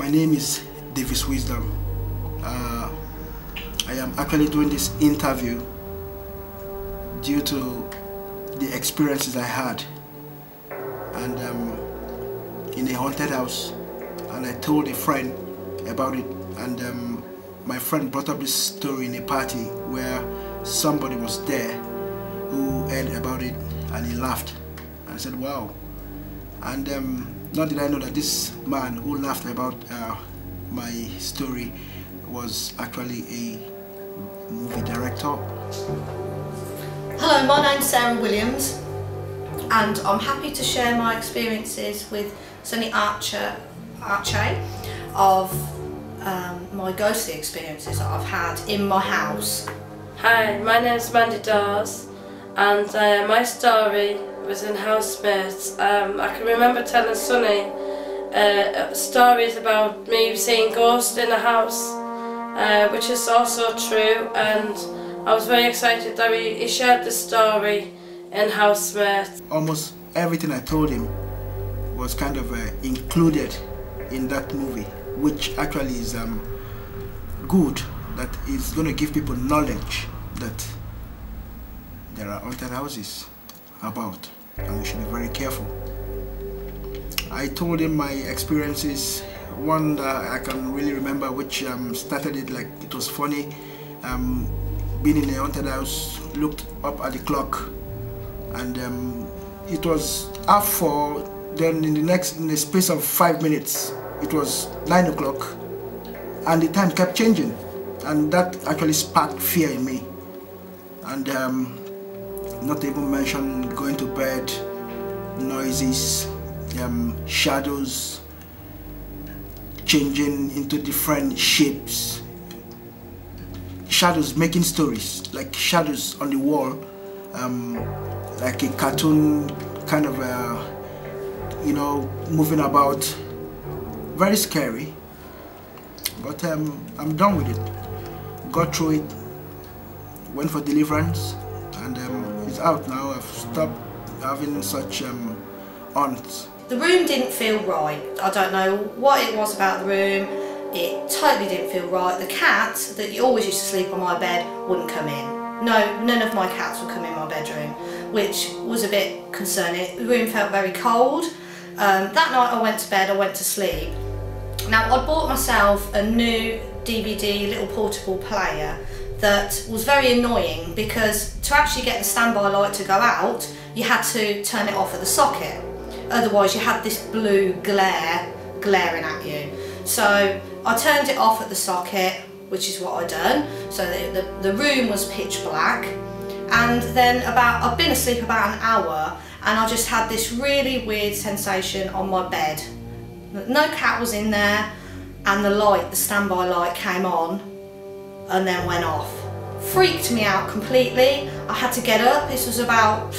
My name is Davis Wisdom. I am actually doing this interview due to the experiences I had and in a haunted house, and I told a friend about it, and my friend brought up this story in a party where somebody was there who heard about it and he laughed and said, wow. And not did I know that this man who laughed about my story was actually a movie director. Hello, my name's Sarah Williams and I'm happy to share my experiences with Sunny Archer of my ghostly experiences that I've had in my house. Hi, my name's Mandy Dawes and my story was in Housemates. I can remember telling Sunny stories about me seeing ghosts in the house, which is also true, and I was very excited that he shared the story in Housemates. Almost everything I told him was kind of included in that movie, which actually is good, that is going to give people knowledge that there are haunted houses about and we should be very careful. I told him my experiences, one that I can really remember, which started it like it was funny. Being in a haunted house, looked up at the clock and it was 4:30. Then in the space of 5 minutes it was 9 o'clock and the time kept changing, and that actually sparked fear in me. And not to even mention going to bed, noises, shadows changing into different shapes, shadows making stories, like shadows on the wall, like a cartoon kind of moving about. Very scary, but I'm done with it. Got through it, went for deliverance, and it's out now. I've stopped having such haunts. The room didn't feel right. I don't know what it was about the room. It totally didn't feel right. The cat that always used to sleep on my bed wouldn't come in. No, none of my cats would come in my bedroom, which was a bit concerning. The room felt very cold. That night I went to bed, I went to sleep. Now I'd bought myself a new DVD little portable player that was very annoying because to actually get the standby light to go out, you had to turn it off at the socket. Otherwise you had this blue glare glaring at you. So I turned it off at the socket, which is what I done. So the room was pitch black, and then I'd been asleep about an hour and I just had this really weird sensation on my bed. No cat was in there, and the standby light came on and then went off. Freaked me out completely. I had to get up. This was about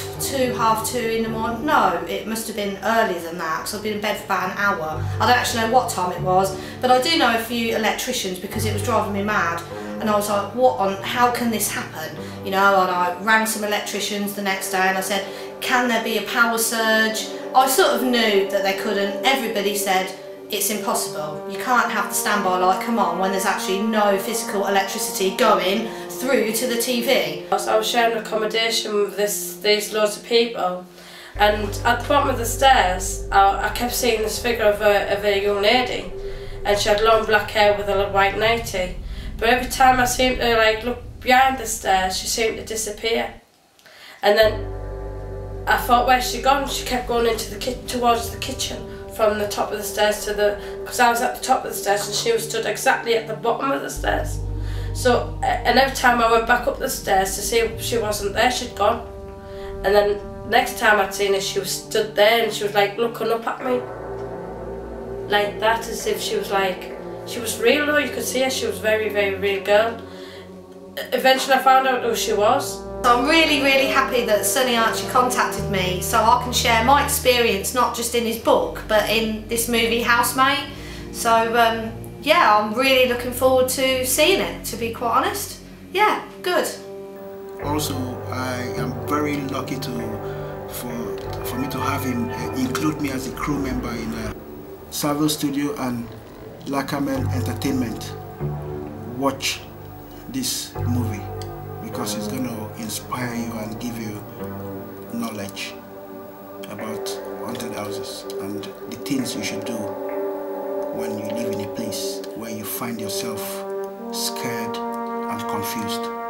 half two in the morning. No, it must have been earlier than that because I've been in bed for about an hour. I don't actually know what time it was, but I do know a few electricians because it was driving me mad. And I was like, how can this happen? You know, and I rang some electricians the next day and I said, can there be a power surge? I sort of knew that they couldn't. Everybody said, it's impossible. You can't have the standby light come on when there's actually no physical electricity going through to the TV. I was sharing accommodation with these loads of people, and at the bottom of the stairs I kept seeing this figure of a young lady, and she had long black hair with a white nightie, but every time I seemed to look behind the stairs she seemed to disappear. And then I thought, where's she gone? She kept going towards the kitchen from the top of the stairs because I was at the top of the stairs and she was stood exactly at the bottom of the stairs. So, and every time I went back up the stairs to see if she wasn't there, she'd gone. And then next time I'd seen her, she was stood there and she was like looking up at me. Like that, as if she was real though, you could see her, she was very, very real girl. Eventually I found out who she was. I'm really, really happy that Sunny Archer contacted me so I can share my experience, not just in his book, but in this movie, Housemate. So, yeah, I'm really looking forward to seeing it, to be quite honest. Yeah, good. Also, I am very lucky for me to have him include me as a crew member in Savile Studio and Lakamen Entertainment, watch this movie because it's going to inspire you and give you knowledge about haunted houses and the things you should do when you live in a place where you find yourself scared and confused.